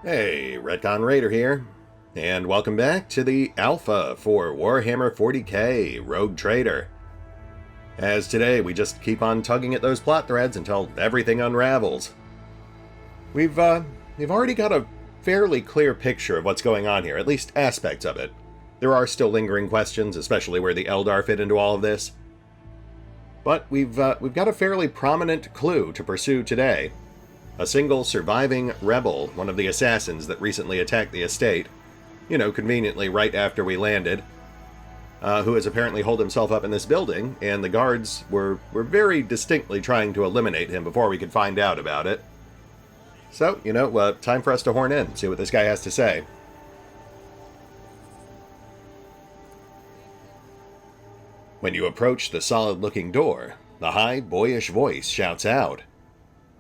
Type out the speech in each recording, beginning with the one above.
Hey, RetconRaider here, and welcome back to the Alpha for Warhammer 40k Rogue Trader. As today, we just keep on tugging at those plot threads until everything unravels. We've already got a fairly clear picture of what's going on here, at least aspects of it. There are still lingering questions, especially where the Eldar fit into all of this. But we've got a fairly prominent clue to pursue today. A single surviving rebel, one of the assassins that recently attacked the estate, conveniently right after we landed, who has apparently holed himself up in this building, and the guards were very distinctly trying to eliminate him before we could find out about it. So, time for us to horn in, see what this guy has to say. When you approach the solid-looking door, the high, boyish voice shouts out,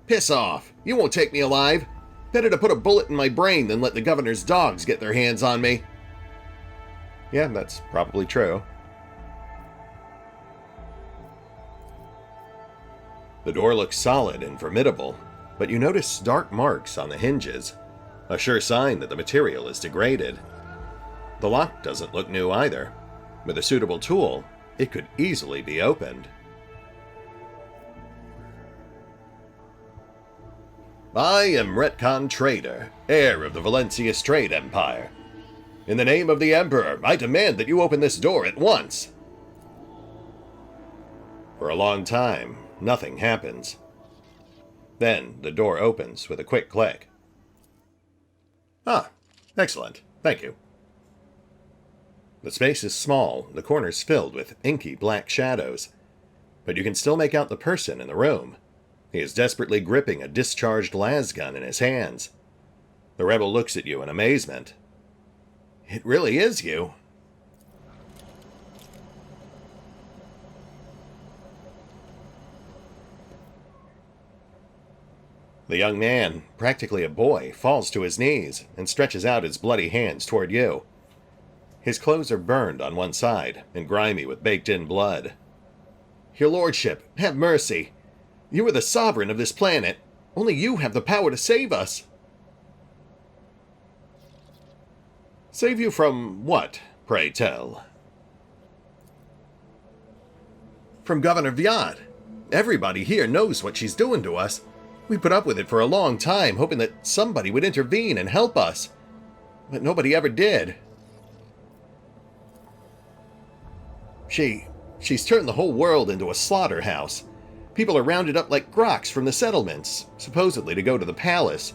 "Piss off! You won't take me alive! Better to put a bullet in my brain than let the governor's dogs get their hands on me!" Yeah, that's probably true. The door looks solid and formidable, but you notice dark marks on the hinges, a sure sign that the material is degraded. The lock doesn't look new either. With a suitable tool, it could easily be opened. I am RetconRaider, heir of the Valencius trade empire. In the name of the Emperor, I demand that you open this door at once. For a long time, nothing happens. Then the door opens with a quick click. Ah, excellent. Thank you. The space is small, the corners filled with inky black shadows, but you can still make out the person in the room. He is desperately gripping a discharged lasgun in his hands. The rebel looks at you in amazement. It really is you. The young man, practically a boy, falls to his knees and stretches out his bloody hands toward you. His clothes are burned on one side and grimy with baked-in blood. "Your lordship, have mercy. You are the sovereign of this planet. Only you have the power to save us." "Save you from what, pray tell?" "From Governor Viad. Everybody here knows what she's doing to us. We put up with it for a long time, hoping that somebody would intervene and help us. But nobody ever did. She's turned the whole world into a slaughterhouse. People are rounded up like groks from the settlements, supposedly to go to the palace,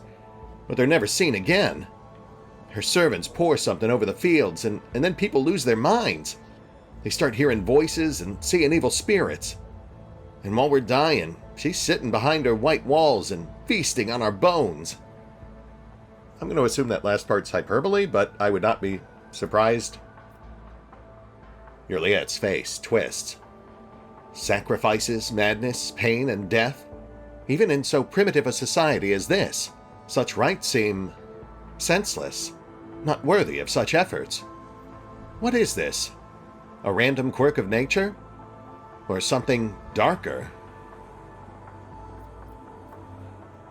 but they're never seen again. Her servants pour something over the fields, and then people lose their minds. They start hearing voices and seeing evil spirits. And while we're dying, she's sitting behind her white walls and feasting on our bones." I'm going to assume that last part's hyperbole, but I would not be surprised. Yrliet's face twists. Sacrifices, madness, pain, and death? Even in so primitive a society as this, such rites seem senseless, not worthy of such efforts. What is this? A random quirk of nature? Or something darker?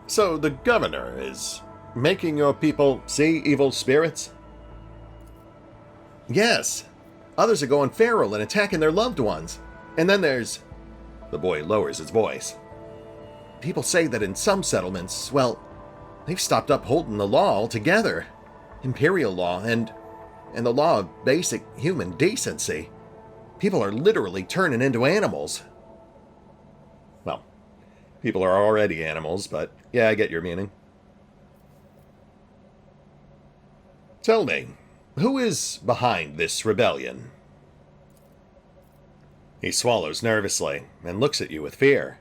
"So the governor is making your people see evil spirits?" "Yes. Others are going feral and attacking their loved ones. And then there's..." The boy lowers his voice. "People say that in some settlements, well, they've stopped upholding the law altogether. Imperial law and the law of basic human decency. People are literally turning into animals." Well, people are already animals, but yeah, I get your meaning. "Tell me, who is behind this rebellion?" He swallows nervously and looks at you with fear.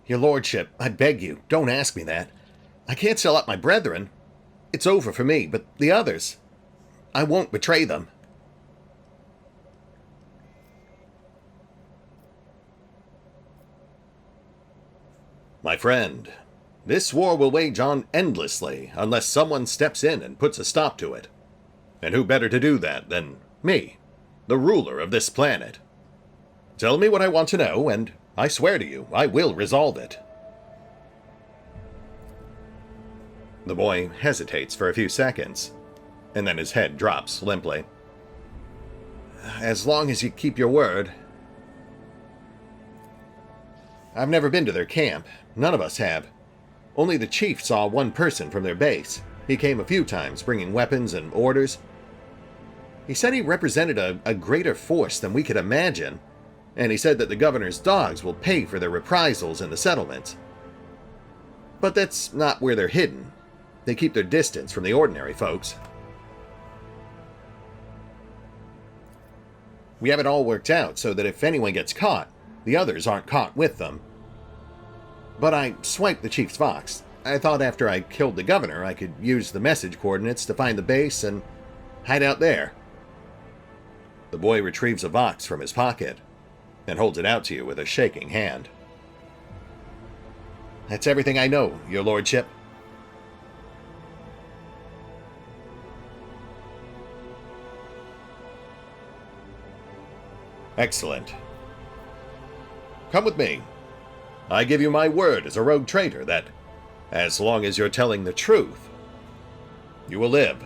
"Your lordship, I beg you, don't ask me that. I can't sell out my brethren. It's over for me, but the others, I won't betray them." "My friend, this war will wage on endlessly unless someone steps in and puts a stop to it. And who better to do that than me, the ruler of this planet? Tell me what I want to know, and I swear to you, I will resolve it." The boy hesitates for a few seconds, and then his head drops limply. As long as you keep your word. I've never been to their camp. None of us have. Only the chief saw one person from their base. He came a few times, bringing weapons and orders. He said he represented a greater force than we could imagine, and he said that the governor's dogs will pay for their reprisals in the settlements. But that's not where they're hidden. They keep their distance from the ordinary folks. We have it all worked out so that if anyone gets caught, the others aren't caught with them. But I swiped the chief's Vox. I thought after I killed the governor, I could use the message coordinates to find the base and hide out there. The boy retrieves a Vox from his pocket and holds it out to you with a shaking hand. That's everything I know, your lordship. Excellent. Come with me. I give you my word as a rogue traitor that, as long as you're telling the truth, you will live.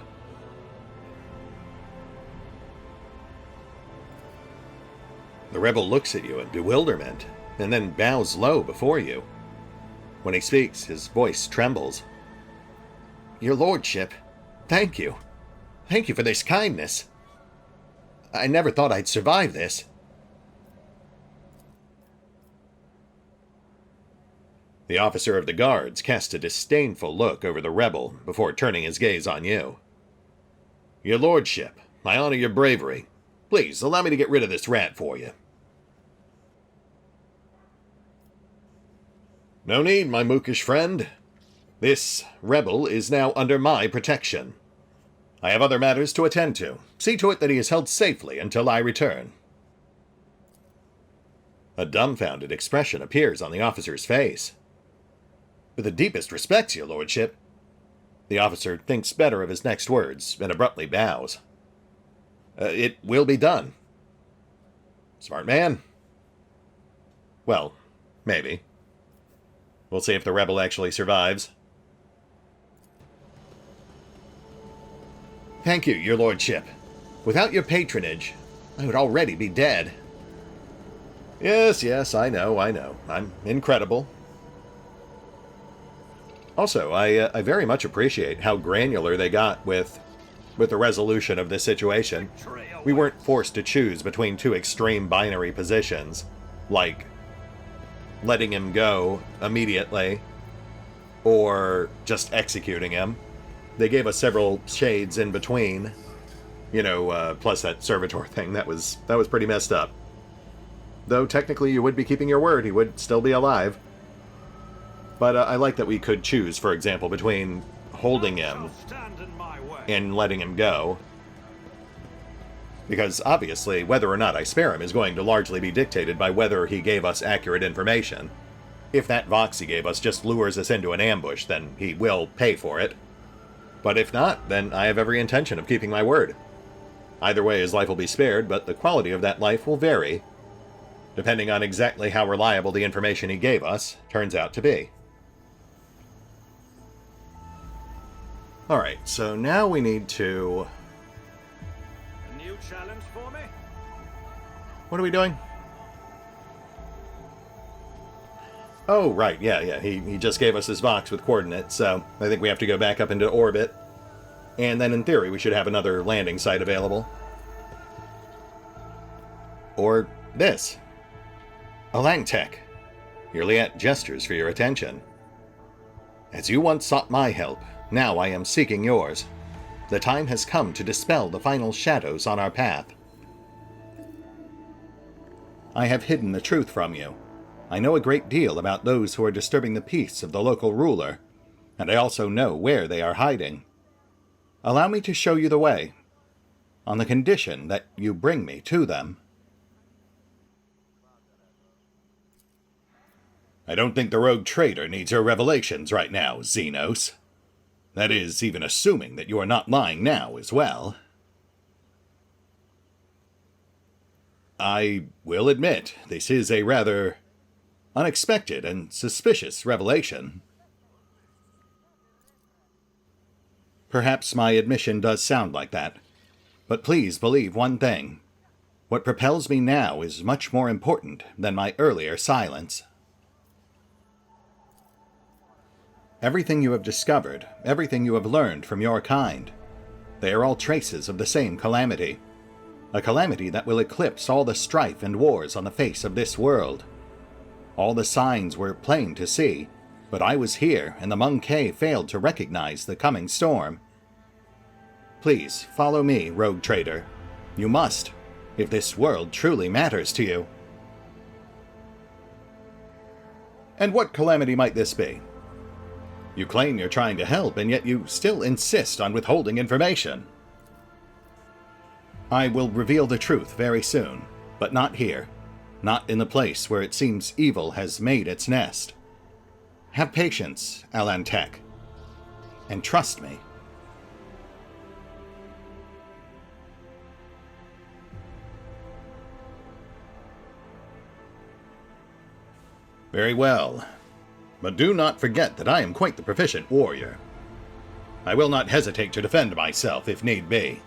The rebel looks at you in bewilderment, and then bows low before you. When he speaks, his voice trembles. Your lordship, thank you. Thank you for this kindness. I never thought I'd survive this. The officer of the guards casts a disdainful look over the rebel before turning his gaze on you. Your lordship, I honor your bravery. Please, allow me to get rid of this rat for you. No need, my mookish friend. This rebel is now under my protection. I have other matters to attend to. See to it that he is held safely until I return. A dumbfounded expression appears on the officer's face. With the deepest respects, your lordship. The officer thinks better of his next words and abruptly bows. It will be done. Smart man. Well, maybe. We'll see if the rebel actually survives. Thank you, your lordship. Without your patronage, I would already be dead. Yes, I know. I'm incredible. Also, I very much appreciate how granular they got with the resolution of this situation. We weren't forced to choose between two extreme binary positions, like letting him go immediately or just executing him. They gave us several shades in between, plus that servitor thing. That was pretty messed up. Though technically you would be keeping your word, he would still be alive. But I like that we could choose, for example, between holding him and letting him go. Because obviously, whether or not I spare him is going to largely be dictated by whether he gave us accurate information. If that Vox he gave us just lures us into an ambush, then he will pay for it. But if not, then I have every intention of keeping my word. Either way, his life will be spared, but the quality of that life will vary, depending on exactly how reliable the information he gave us turns out to be. Alright, so now we need to... A new challenge for me? What are we doing? Oh, right, yeah, he just gave us this Vox with coordinates, so I think we have to go back up into orbit. And then in theory, we should have another landing site available. Or this. A Langtech. Yrliet gestures for your attention. As you once sought my help, now I am seeking yours. The time has come to dispel the final shadows on our path. I have hidden the truth from you. I know a great deal about those who are disturbing the peace of the local ruler, and I also know where they are hiding. Allow me to show you the way, on the condition that you bring me to them. I don't think the rogue traitor needs your revelations right now, Xenos. That is, even assuming that you are not lying now as well. I will admit, this is a rather unexpected and suspicious revelation. Perhaps my admission does sound like that. But please believe one thing. What propels me now is much more important than my earlier silence. Everything you have discovered, everything you have learned from your kind, they are all traces of the same calamity. A calamity that will eclipse all the strife and wars on the face of this world. All the signs were plain to see, but I was here and the Monkey failed to recognize the coming storm. Please, follow me, rogue trader. You must, if this world truly matters to you. And what calamity might this be? You claim you're trying to help, and yet you still insist on withholding information. I will reveal the truth very soon, but not here. Not in the place where it seems evil has made its nest. Have patience, Alantek, and trust me. Very well, but do not forget that I am quite the proficient warrior. I will not hesitate to defend myself if need be.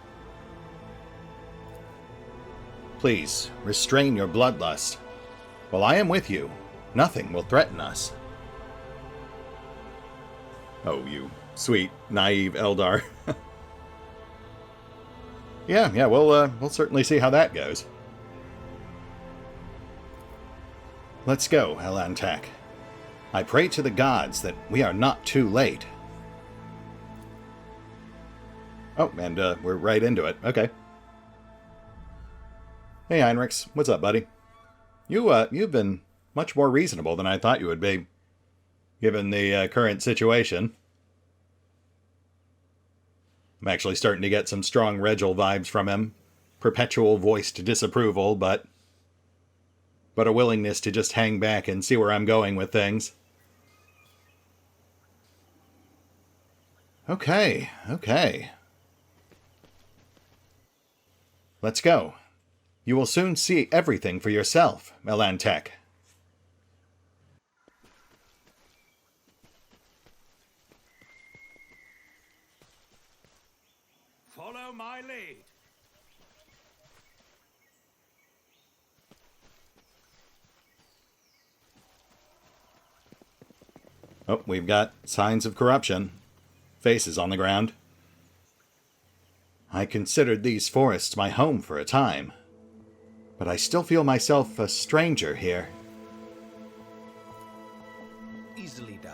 Please, restrain your bloodlust. While I am with you, nothing will threaten us. Oh, you sweet, naive Eldar. Yeah, we'll certainly see how that goes. Let's go, Alantek. I pray to the gods that we are not too late. Oh, and we're right into it. Okay. Hey, Heinrichs. What's up, buddy? You've been much more reasonable than I thought you would be, given the current situation. I'm actually starting to get some strong Regil vibes from him. Perpetual voiced disapproval, but a willingness to just hang back and see where I'm going with things. Okay. Let's go. You will soon see everything for yourself, Alantek. Follow my lead. Oh, we've got signs of corruption. Faces on the ground. I considered these forests my home for a time, but I still feel myself a stranger here. Easily done.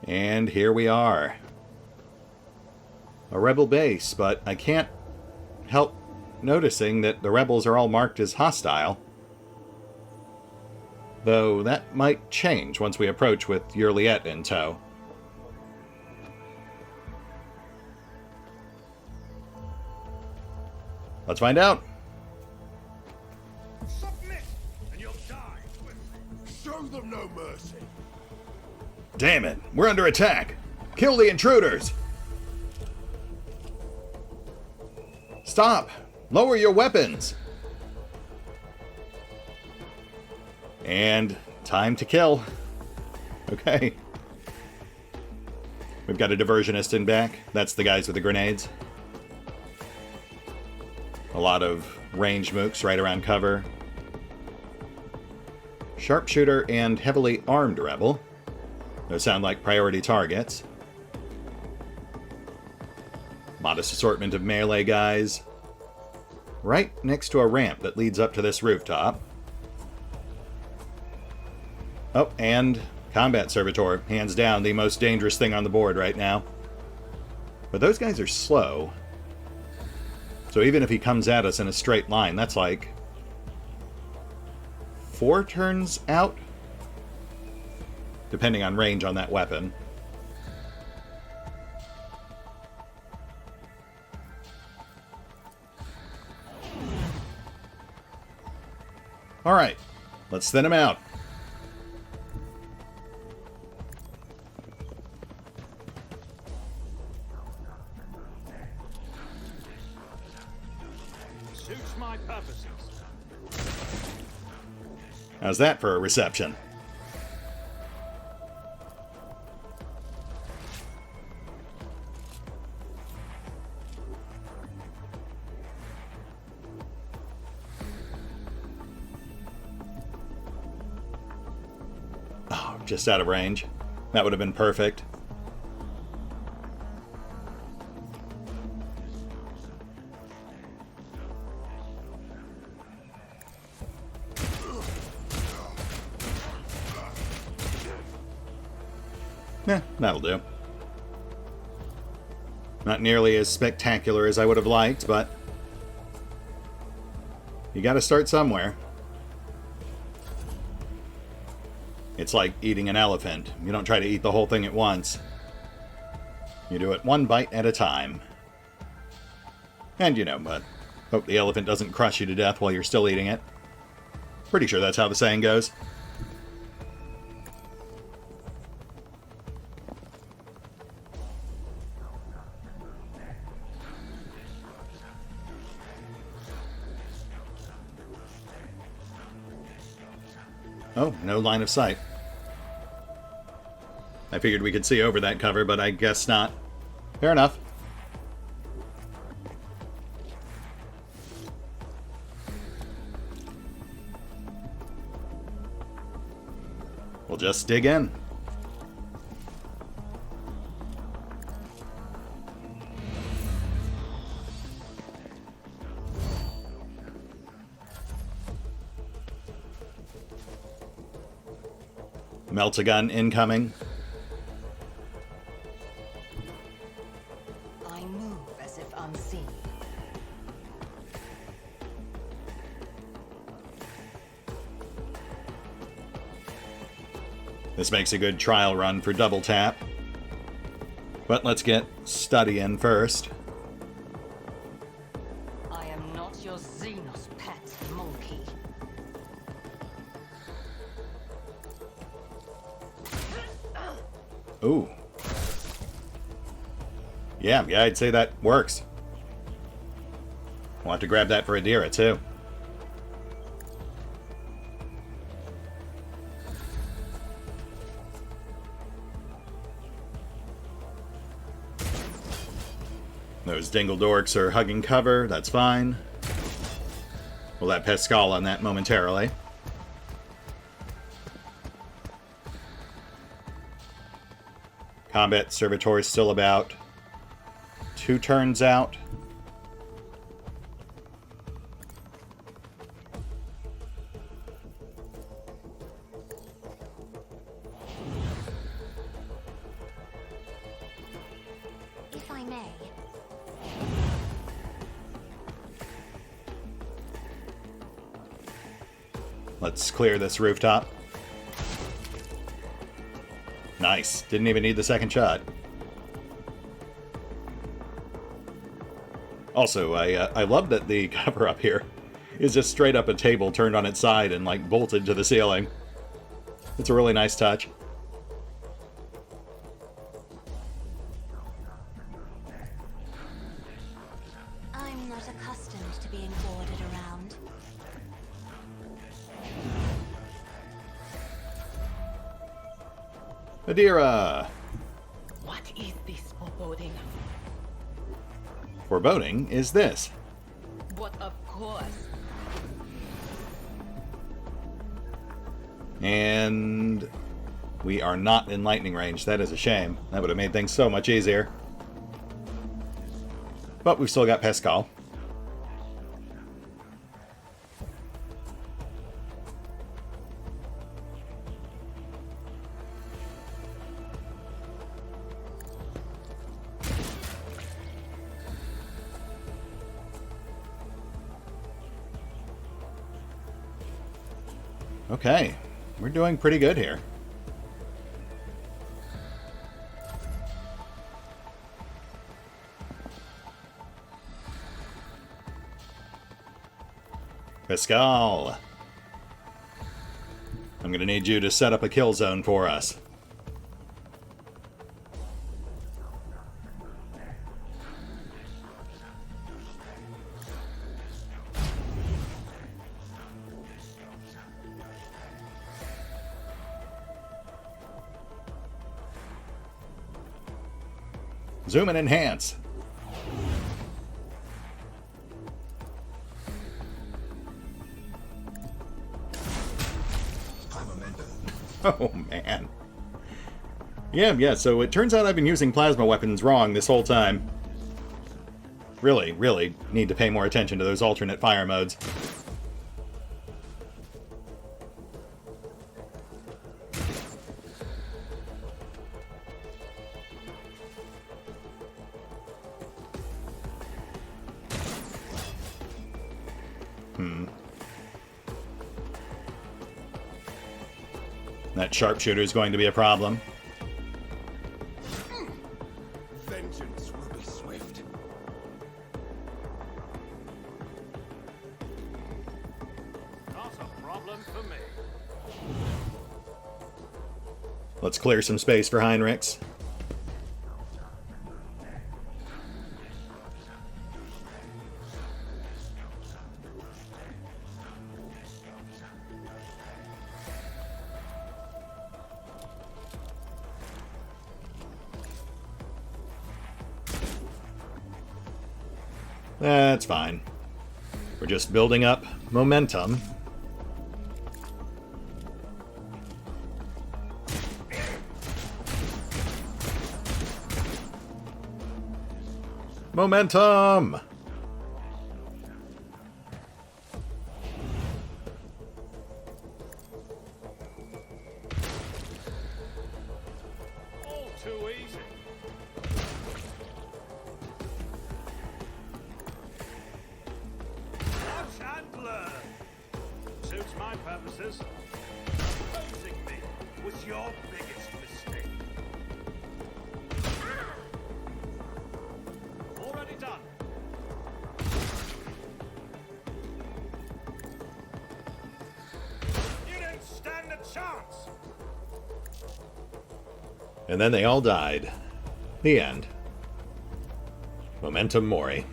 And here we are. A rebel base, but I can't help noticing that the rebels are all marked as hostile. Though that might change once we approach with Yrliet in tow. Let's find out. Submit, and you'll die swiftly. Show them no mercy. Damn it, we're under attack. Kill the intruders. Stop. Lower your weapons. And time to kill. Okay. We've got a diversionist in back. That's the guys with the grenades. A lot of range mooks right around cover. Sharpshooter and heavily armed rebel. Those sound like priority targets. Modest assortment of melee guys. Right next to a ramp that leads up to this rooftop. Oh, and combat servitor. Hands down the most dangerous thing on the board right now. But those guys are slow. So even if he comes at us in a straight line, that's like 4 turns out? Depending on range on that weapon. Alright, let's thin him out. Suits my purposes. How's that for a reception? just out of range. That would have been perfect. That'll do. Not nearly as spectacular as I would have liked, but you gotta start somewhere. It's like eating an elephant. You don't try to eat the whole thing at once. You do it one bite at a time. And you know, but hope the elephant doesn't crush you to death while you're still eating it. Pretty sure that's how the saying goes. Oh, no line of sight. I figured we could see over that cover, but I guess not. Fair enough. We'll just dig in. Melt-a-gun incoming. I move as if unseen. This makes a good trial run for double tap. But let's get study in first. I am not your Xenos pet monkey. Ooh. Yeah, I'd say that works. We'll have to grab that for Adira, too. Those Dingledorks are hugging cover, that's fine. We'll let Pascal on that momentarily. Combat Servitor is still about 2 turns out. If I may. Let's clear this rooftop. Nice. Didn't even need the second shot. Also, I love that the cover up here is just straight up a table turned on its side and like bolted to the ceiling. It's a really nice touch. I'm not accustomed to being ordered around. Adira! What is this foreboding? Foreboding is this. But of course. And we are not in lightning range. That is a shame. That would have made things so much easier. But we've still got Pascal. Okay, we're doing pretty good here. Pascal, I'm going to need you to set up a kill zone for us. Zoom and enhance. Oh, man. Yeah, so it turns out I've been using plasma weapons wrong this whole time. Really need to pay more attention to those alternate fire modes. That sharpshooter is going to be a problem. Vengeance will be swift. Not a problem for me. Let's clear some space for Heinrichs. That's fine. We're just building up momentum. Momentum! All too easy. Watch and learn. Suits my purposes. Opposing me was your biggest mistake. Already done. You didn't stand a chance. And then they all died. The end. Momentum mori.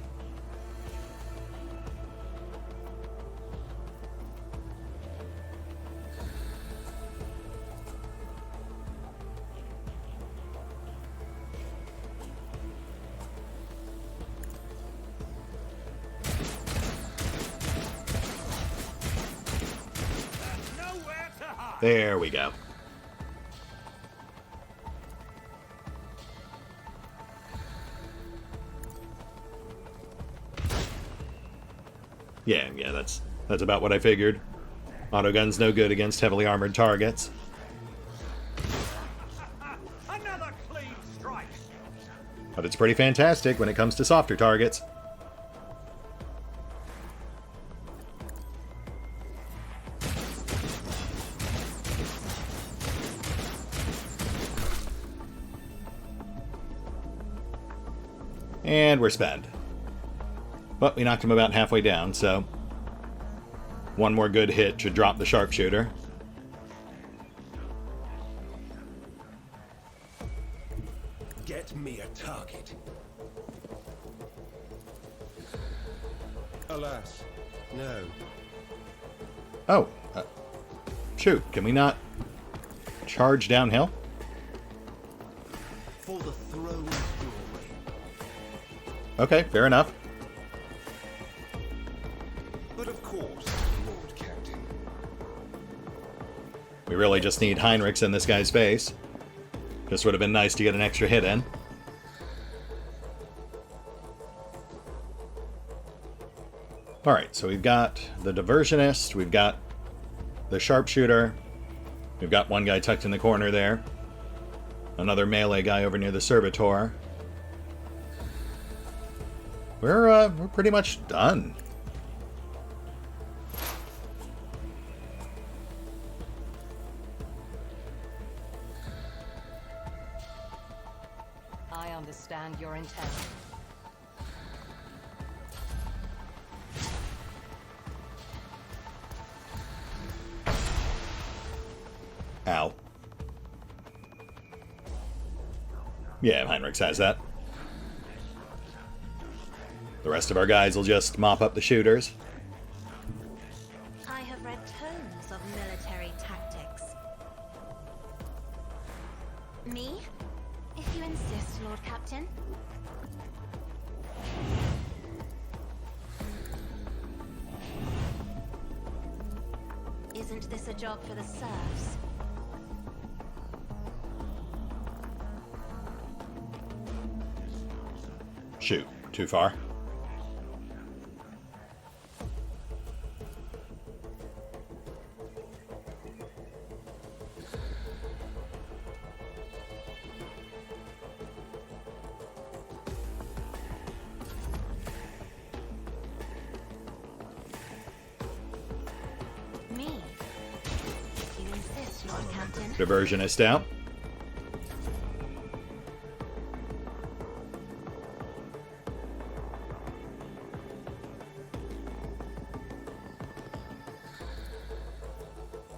Nowhere to hide. There we go. Yeah, that's about what I figured. Autogun's no good against heavily armored targets. Another clean strike. But it's pretty fantastic when it comes to softer targets. And we're spent. But we knocked him about halfway down, so one more good hit should drop the sharpshooter. Get me a target. Alas, no. Oh, shoot, can we not charge downhill? For the throne's glory. Okay, fair enough. But of course, Lord Captain. We really just need Heinrichs in this guy's face. This would have been nice to get an extra hit in. Alright, so we've got the Diversionist, we've got the Sharpshooter, we've got one guy tucked in the corner there, another melee guy over near the Servitor. We're pretty much done. I understand your intent. Ow. Yeah, Heinrichs has that. The rest of our guys will just mop up the shooters. I have read tomes of military tactics. Me? If you insist, Lord Captain. Isn't this a job for the serfs? Shoot, too far. Me? If you insist, Lord Captain. Diversionist out.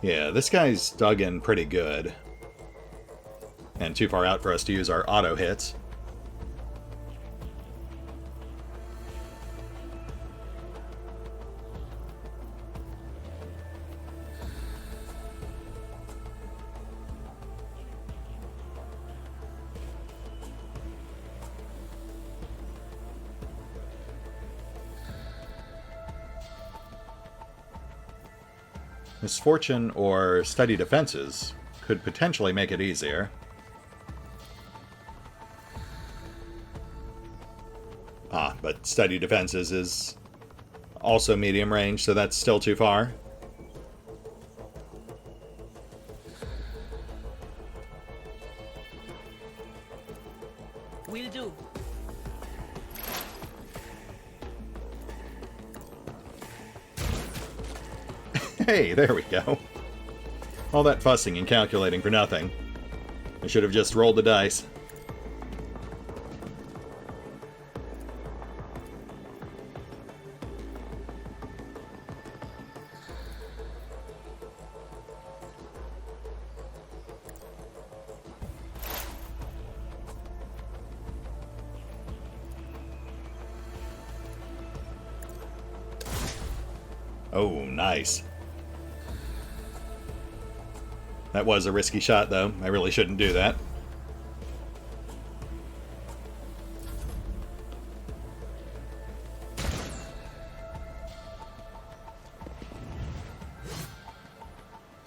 Yeah, this guy's dug in pretty good. And too far out for us to use our auto hits. Misfortune or steady defenses could potentially make it easier. Ah, but steady defenses is also medium range, so that's still too far. Will do. Hey, there we go. All that fussing and calculating for nothing. I should have just rolled the dice. Oh, nice. That was a risky shot, though. I really shouldn't do that.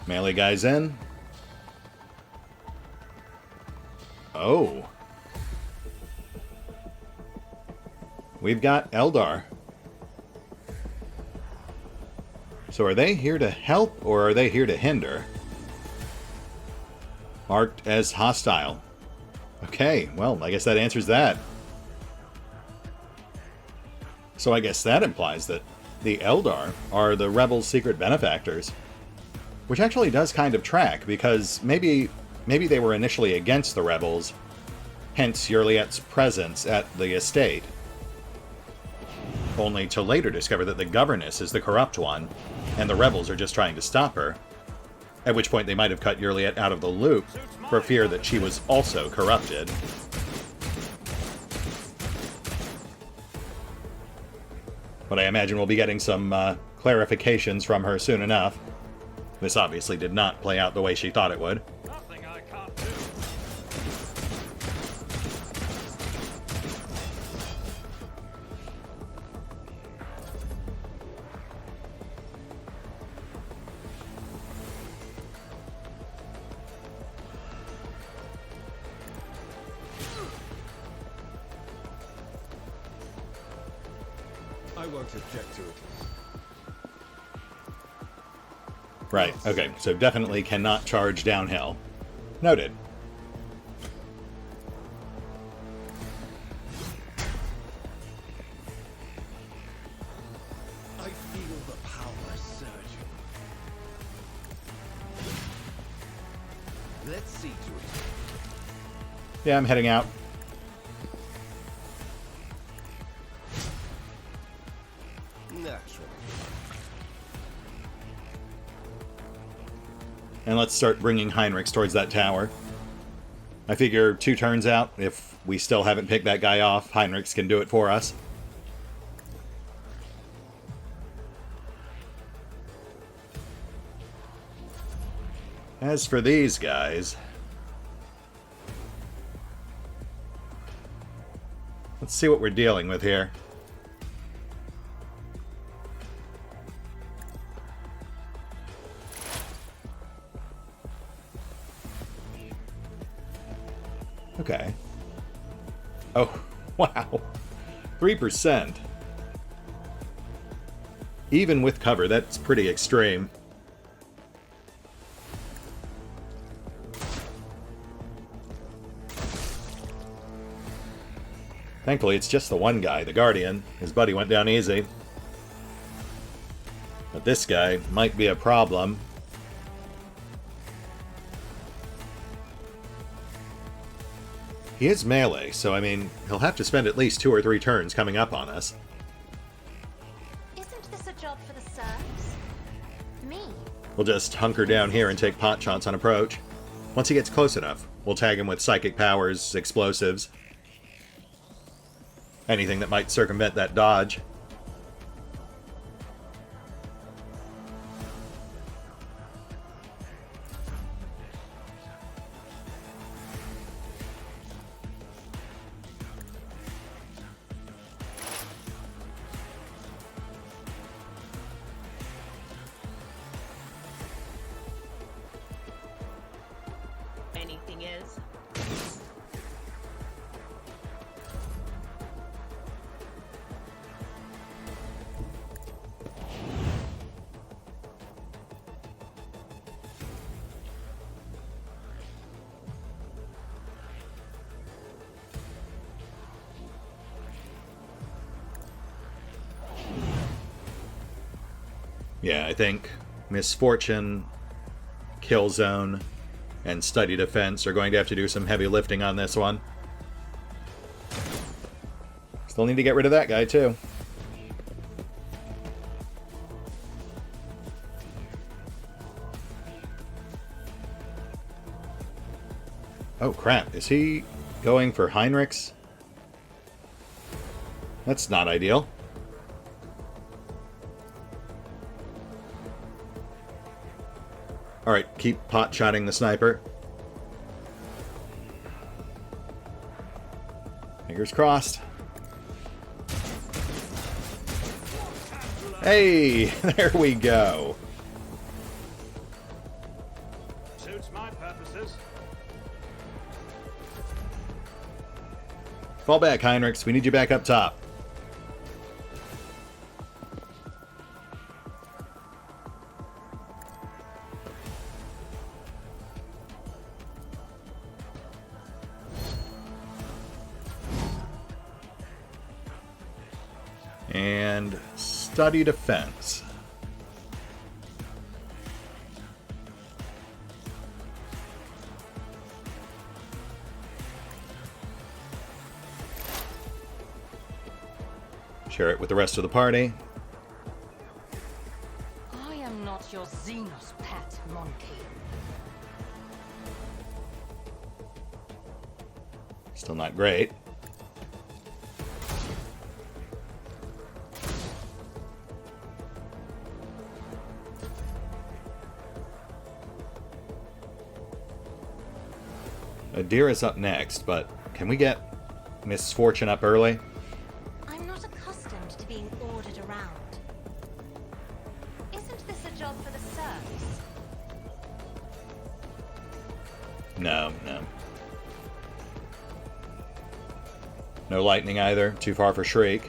Melee guys in. Oh. We've got Eldar. So are they here to help, or are they here to hinder? Marked as hostile. Okay, well, I guess that answers that. So I guess that implies that the Eldar are the rebels' secret benefactors. Which actually does kind of track, because maybe they were initially against the rebels, hence Yrliet's presence at the estate. Only to later discover that the governess is the corrupt one, and the rebels are just trying to stop her. At which point they might have cut Yrliet out of the loop for fear that she was also corrupted. But I imagine we'll be getting some clarifications from her soon enough. This obviously did not play out the way she thought it would. Nothing I can't do. I won't object to it. Right, okay, so definitely cannot charge downhill. Noted. I feel the power surging. Let's see to it. Yeah, I'm heading out. Naturally. And let's start bringing Heinrichs towards that tower. I figure 2 turns out, if we still haven't picked that guy off, Heinrichs can do it for us. As for these guys... let's see what we're dealing with here. Okay. Oh, wow. 3%. Even with cover, that's pretty extreme. Thankfully, it's just the one guy, the Guardian. His buddy went down easy. But this guy might be a problem. He is melee, so I mean, he'll have to spend at least 2 or 3 turns coming up on us. Isn't this a job for the serfs? Me? We'll just hunker down here and take pot shots on approach. Once he gets close enough, we'll tag him with psychic powers, explosives, anything that might circumvent that dodge. Anything is. Yeah, I think Misfortune, Killzone, and Study Defense are going to have to do some heavy lifting on this one. Still need to get rid of that guy, too. Oh, crap. Is he going for Heinrichs? That's not ideal. Alright, keep pot-shotting the sniper. Fingers crossed. Hey! There we go. Suits my purposes. Fall back, Heinrichs. We need you back up top. And Study Defense. Share it with the rest of the party. I am not your Xenos pet monkey. Still not great. Adira's up next, but can we get Misfortune up early? I'm not accustomed to being ordered around. Isn't this a job for the serfs? No. No lightning either. Too far for Shriek.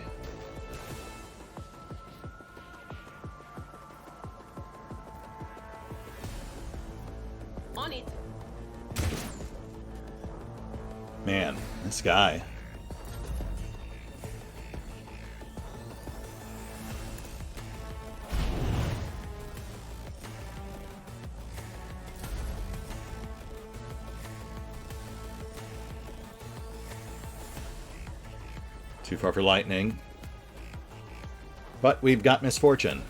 On it. Man, this guy. Too far for lightning. But we've got Misfortune.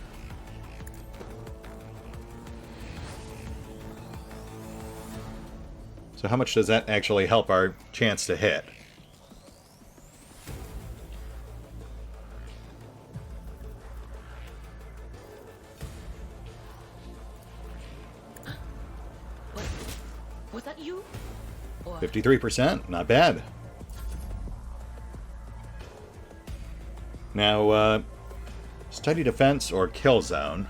So how much does that actually help our chance to hit? Was that you? Or 53%, not bad. Now, Study Defense or Killzone?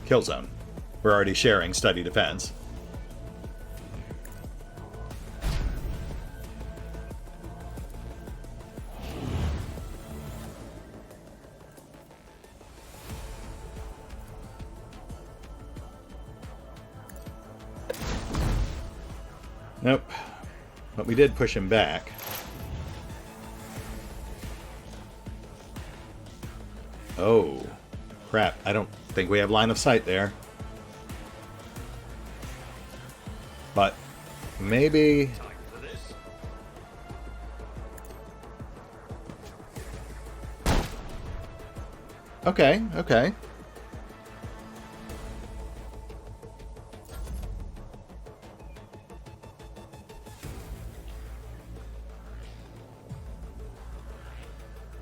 Killzone. We're already sharing Study Defense. Nope. But we did push him back. Oh. Crap. I don't think we have line of sight there. But maybe... Time for this. Okay, okay.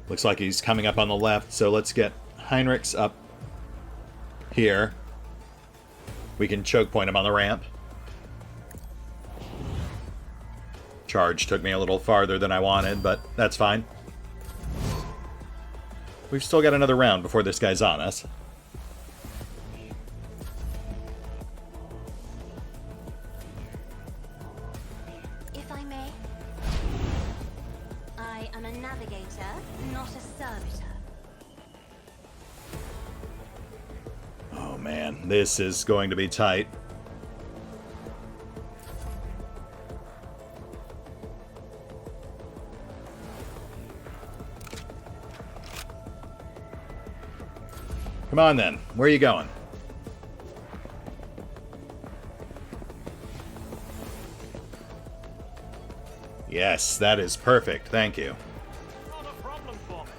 Looks like he's coming up on the left, so let's get Heinrichs up here. We can choke point him on the ramp. Charge took me a little farther than I wanted, but that's fine. We've still got another round before this guy's on us. If I may, I am a navigator, not a servitor. Oh man, this is going to be tight. Come on then, where are you going? Yes, that is perfect, thank you. Not a problem for me.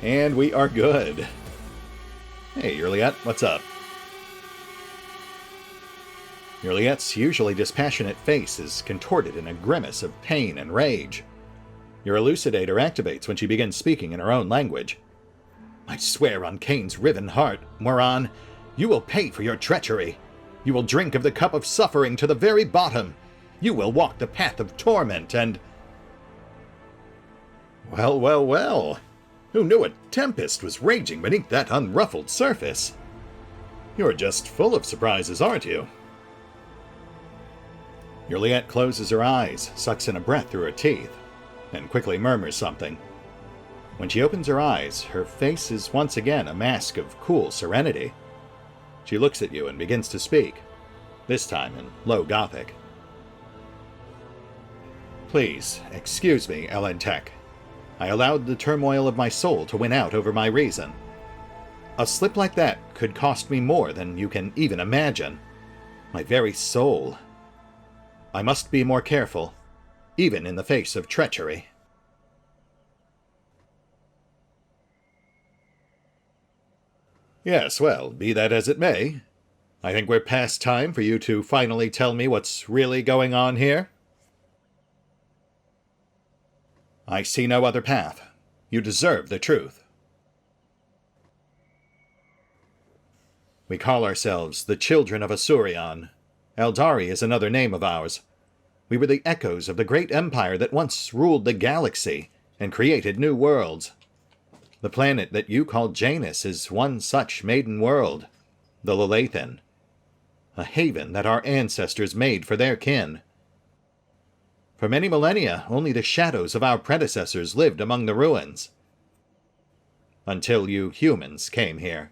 And we are good. Hey, Yrliet, what's up? Yrliet's usually dispassionate face is contorted in a grimace of pain and rage. Your elucidator activates when she begins speaking in her own language. I swear on Cain's riven heart, moron, you will pay for your treachery. You will drink of the cup of suffering to the very bottom. You will walk the path of torment and... Well, well, well. Who knew a tempest was raging beneath that unruffled surface? You're just full of surprises, aren't you? Yrliet closes her eyes, sucks in a breath through her teeth, and quickly murmurs something. When she opens her eyes, her face is once again a mask of cool serenity. She looks at you and begins to speak, this time in low Gothic. Please, excuse me, Elentech. I allowed the turmoil of my soul to win out over my reason. A slip like that could cost me more than you can even imagine. My very soul. I must be more careful, even in the face of treachery. Yes, well, be that as it may. I think we're past time for you to finally tell me what's really going on here. I see no other path. You deserve the truth. We call ourselves the Children of Asuryan. Eldari is another name of ours. We were the echoes of the great empire that once ruled the galaxy and created new worlds. The planet that you call Janus is one such maiden world, the Lelathan, a haven that our ancestors made for their kin. For many millennia, only the shadows of our predecessors lived among the ruins. Until you humans came here.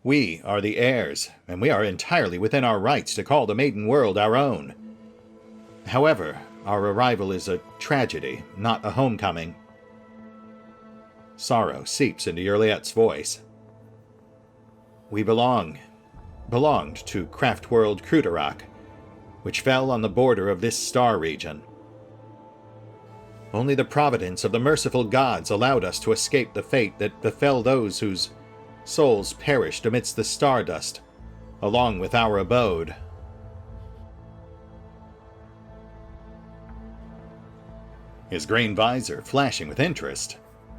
We are the heirs, and we are entirely within our rights to call the Maiden World our own. However, our arrival is a tragedy, not a homecoming. Sorrow seeps into Yrliet's voice. We belonged to Craftworld Kruderak, which fell on the border of this star region. Only the providence of the merciful gods allowed us to escape the fate that befell those whose souls perished amidst the stardust, along with our abode. His green visor flashing with interest,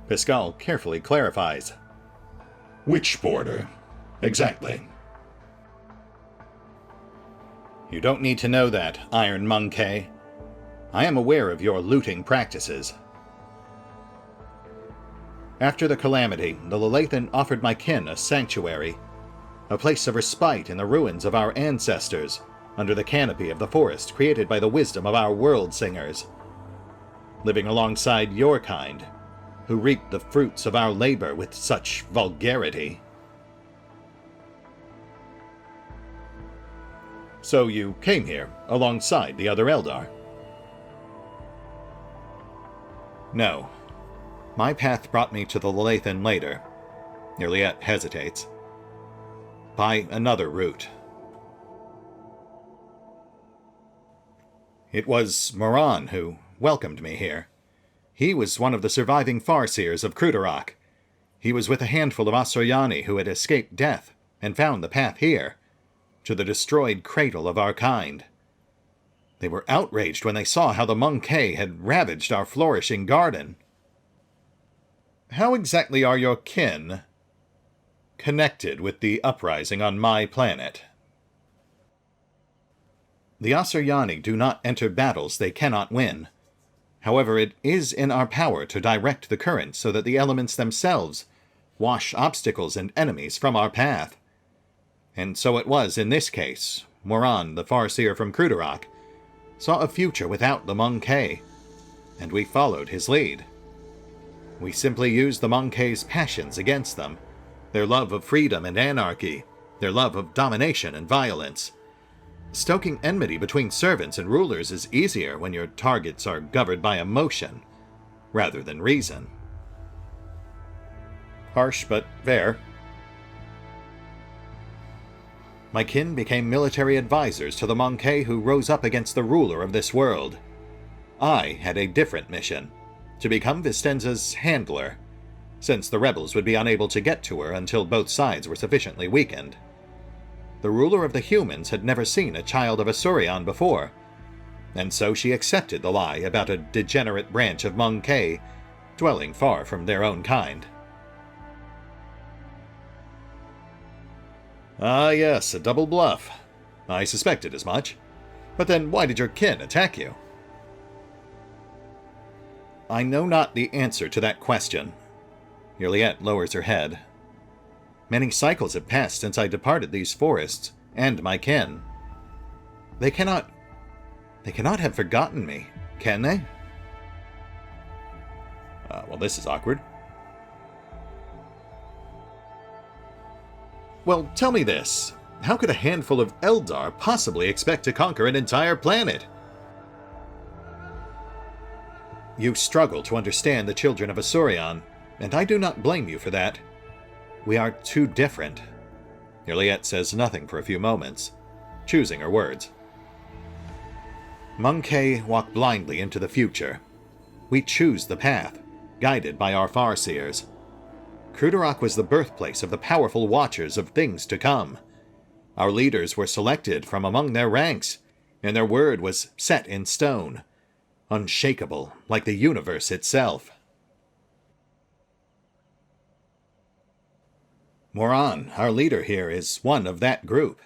Pascal carefully clarifies. Which border? Exactly. You don't need to know that, Iron Monkey. I am aware of your looting practices. After the calamity, the Lelathan offered my kin a sanctuary. a place of respite in the ruins of our ancestors, under the canopy of the forest created by the wisdom of our world singers. Living alongside your kind, who reap the fruits of our labor with such vulgarity. So you came here, alongside the other Eldar? No. My path brought me to the Lelathan later. Yrliet hesitates. By another route. It was Moran who welcomed me here. He was one of the surviving Farseers of Krudarok. He was with a handful of Asuryani who had escaped death and found the path here, to the destroyed cradle of our kind. They were outraged when they saw how the Monkey had ravaged our flourishing garden. How exactly are your kin connected with the uprising on my planet? The Asuryani do not enter battles they cannot win. However, it is in our power to direct the current so that the elements themselves wash obstacles and enemies from our path. And so it was in this case. Moran, the Farseer from Krudarok, saw a future without the Monkey, and we followed his lead. We simply used the Monkey's passions against them, their love of freedom and anarchy, their love of domination and violence. Stoking enmity between servants and rulers is easier when your targets are governed by emotion, rather than reason. Harsh but fair. My kin became military advisors to the Monkey who rose up against the ruler of this world. I had a different mission, to become Vistenza's handler, since the rebels would be unable to get to her until both sides were sufficiently weakened. The ruler of the humans had never seen a child of Asuryan before, and so she accepted the lie about a degenerate branch of Monkey dwelling far from their own kind. Ah yes, a double bluff. I suspected as much. But then why did your kin attack you? I know not the answer to that question. Yrliet lowers her head. Many cycles have passed since I departed these forests, and my kin. They cannot have forgotten me, can they? Well, this is awkward. Well, tell me this. How could a handful of Eldar possibly expect to conquer an entire planet? You struggle to understand the children of Asuryan, and I do not blame you for that. We are too different. Yrliet says nothing for a few moments, choosing her words. Monkey walk blindly into the future. We choose the path, guided by our Farseers. Krudarok was the birthplace of the powerful watchers of things to come. Our leaders were selected from among their ranks, and their word was set in stone, unshakable like the universe itself. Moran, our leader here, is one of that group.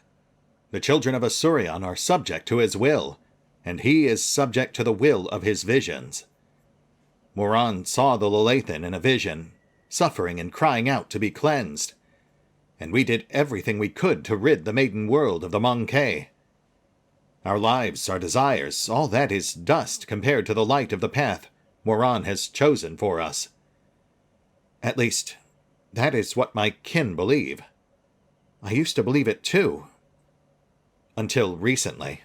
The children of Asuryan are subject to his will, and he is subject to the will of his visions. Moran saw the Lelathan in a vision, suffering and crying out to be cleansed, and we did everything we could to rid the maiden world of the Monkey. Our lives, our desires, all that is dust compared to the light of the path Moran has chosen for us. At least, that is what my kin believe. I used to believe it too. Until recently.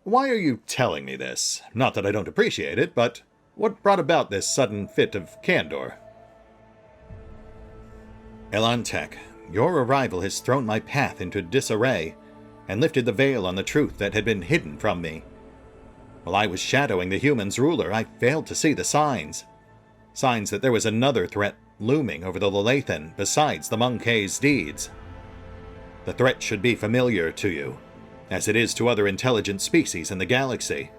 Why are you telling me this? Not that I don't appreciate it, but what brought about this sudden fit of candor? Elantek, your arrival has thrown my path into disarray, and lifted the veil on the truth that had been hidden from me. While I was shadowing the humans' ruler, I failed to see the signs. Signs that there was another threat looming over the Lelathan besides the Monkey's deeds. The threat should be familiar to you, as it is to other intelligent species in the galaxy.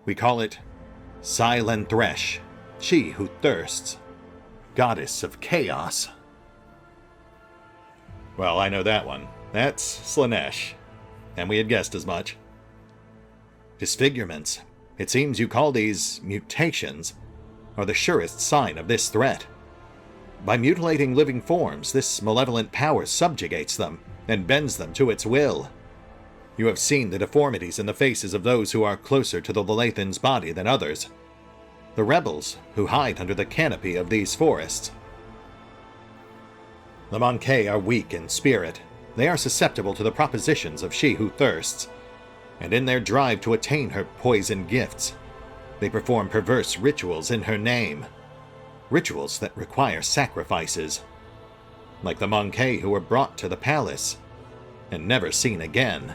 We call it Silent Thresh, she who thirsts, goddess of chaos. Well, I know that one. That's Slaanesh, and we had guessed as much. Disfigurements. It seems you call these mutations, are the surest sign of this threat. By mutilating living forms, this malevolent power subjugates them and bends them to its will. You have seen the deformities in the faces of those who are closer to the Lelathan's body than others. The rebels who hide under the canopy of these forests. The Monkey are weak in spirit. They are susceptible to the propositions of She Who Thirsts, and in their drive to attain her poison gifts, they perform perverse rituals in her name. Rituals that require sacrifices. Like the Monkey who were brought to the palace and never seen again.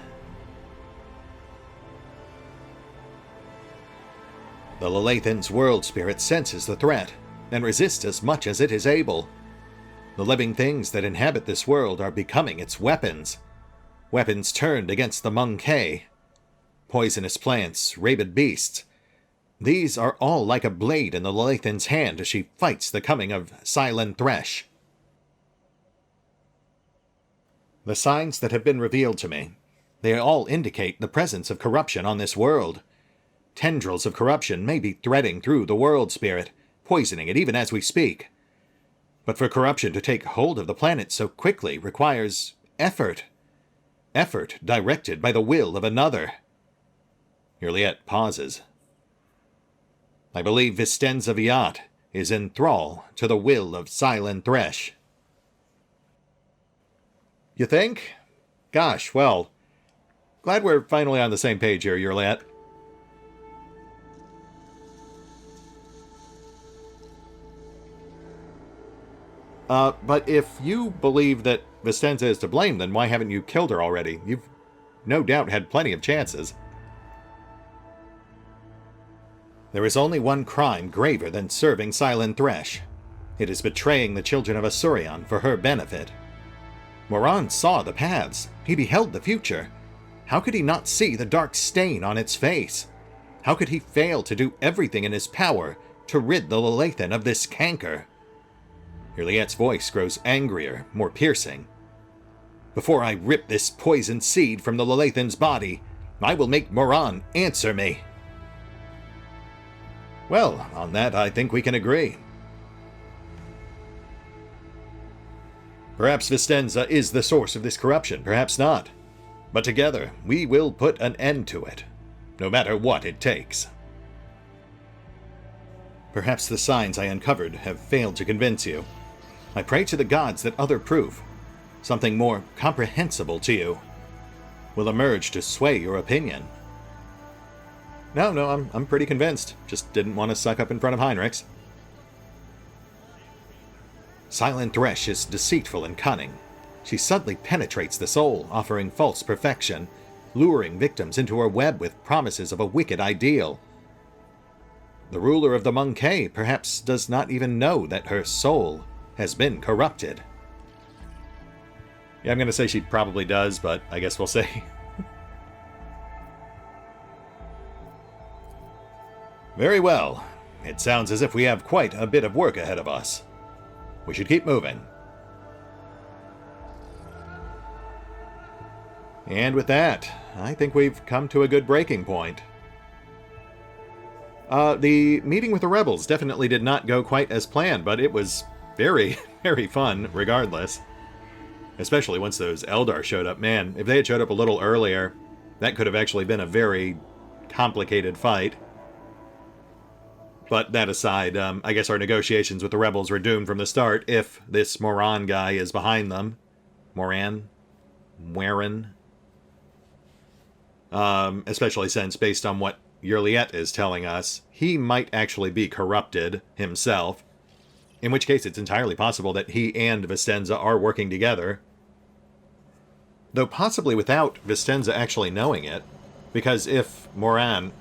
The Lelathan's world spirit senses the threat and resists as much as it is able. The living things that inhabit this world are becoming its weapons. Weapons turned against the Monkey. Poisonous plants, rabid beasts. These are all like a blade in the Lelathan's hand as she fights the coming of Silent Thresh. The signs that have been revealed to me, they all indicate the presence of corruption on this world. Tendrils of corruption may be threading through the world spirit, poisoning it even as we speak. But for corruption to take hold of the planet so quickly requires effort. Effort directed by the will of another. Yrliet pauses. I believe Vistenza Viat is in thrall to the will of Silent Thresh. You think? Gosh, well, glad we're finally on the same page here, Yrliet. But if you believe that Vistenza is to blame, then why haven't you killed her already? You've no doubt had plenty of chances. There is only one crime graver than serving Silent Thresh. It is betraying the children of Asuryan for her benefit. Moran saw the paths. He beheld the future. How could he not see the dark stain on its face? How could he fail to do everything in his power to rid the Lelathan of this canker? Yrliet's voice grows angrier, more piercing. Before I rip this poisoned seed from the Lelathan's body, I will make Moran answer me. Well, on that I think we can agree. Perhaps Vistenza is the source of this corruption, perhaps not. But together, we will put an end to it, no matter what it takes. Perhaps the signs I uncovered have failed to convince you. I pray to the gods that other proof, something more comprehensible to you, will emerge to sway your opinion. No, I'm pretty convinced. Just didn't want to suck up in front of Heinrichs. Silent Thresh is deceitful and cunning. She subtly penetrates the soul, offering false perfection, luring victims into her web with promises of a wicked ideal. The ruler of the Monkey perhaps does not even know that her soul has been corrupted. Yeah, I'm going to say she probably does, but I guess we'll see. Very well. It sounds as if we have quite a bit of work ahead of us. We should keep moving. And with that, I think we've come to a good breaking point. The meeting with the rebels definitely did not go quite as planned, but it was very, very fun regardless. Especially once those Eldar showed up. Man, if they had showed up a little earlier, that could have actually been a very complicated fight. But that aside, I guess our negotiations with the rebels were doomed from the start if this Moran guy is behind them. Moran? Especially since, based on what Yrliet is telling us, he might actually be corrupted himself. In which case, it's entirely possible that he and Vistenza are working together. Though possibly without Vistenza actually knowing it. Because if Moran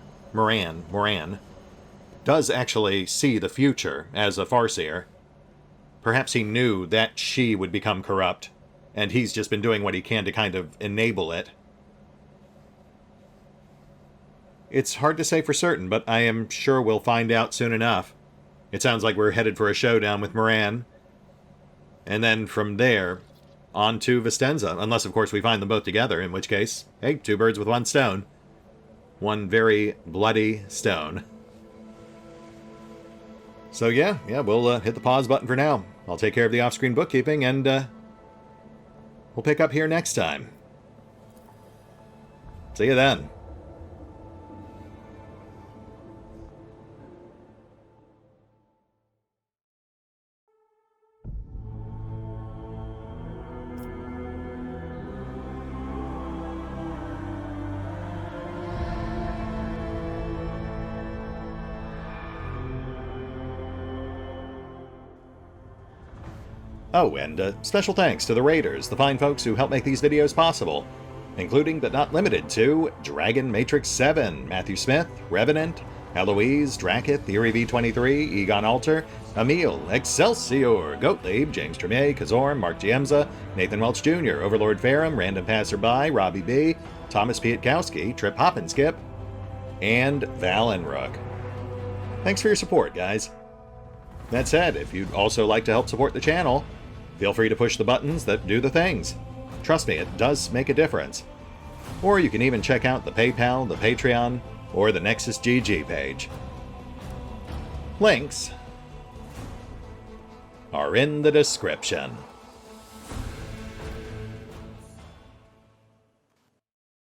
does actually see the future as a Farseer, perhaps he knew that she would become corrupt, and he's just been doing what he can to kind of enable it. It's hard to say for certain, but I am sure we'll find out soon enough. It sounds like we're headed for a showdown with Moran. And then from there, on to Vistenza. Unless, of course, we find them both together, in which case, hey, two birds with one stone. One very bloody stone. So yeah, we'll hit the pause button for now. I'll take care of the off-screen bookkeeping, and we'll pick up here next time. See you then. Oh, and special thanks to the Raiders, the fine folks who help make these videos possible, including but not limited to Dragon Matrix 7, Mathew Smith, Revenant, Alois, Drakiith, Theory-V23, EgonAlter, Emile, Exsellsior, Gottlieb, James Trimmier, Kazorm, Mark Giemza, Nathan Welch Jr., OverlordPherom, RandomPassrby, RobbyB, Tomasz Piątkowski, Triphoppenskip, and Valinrook. Thanks for your support, guys. That said, if you'd also like to help support the channel, feel free to push the buttons that do the things. Trust me, it does make a difference. Or you can even check out the PayPal, the Patreon, or the Nexus GG page. Links are in the description.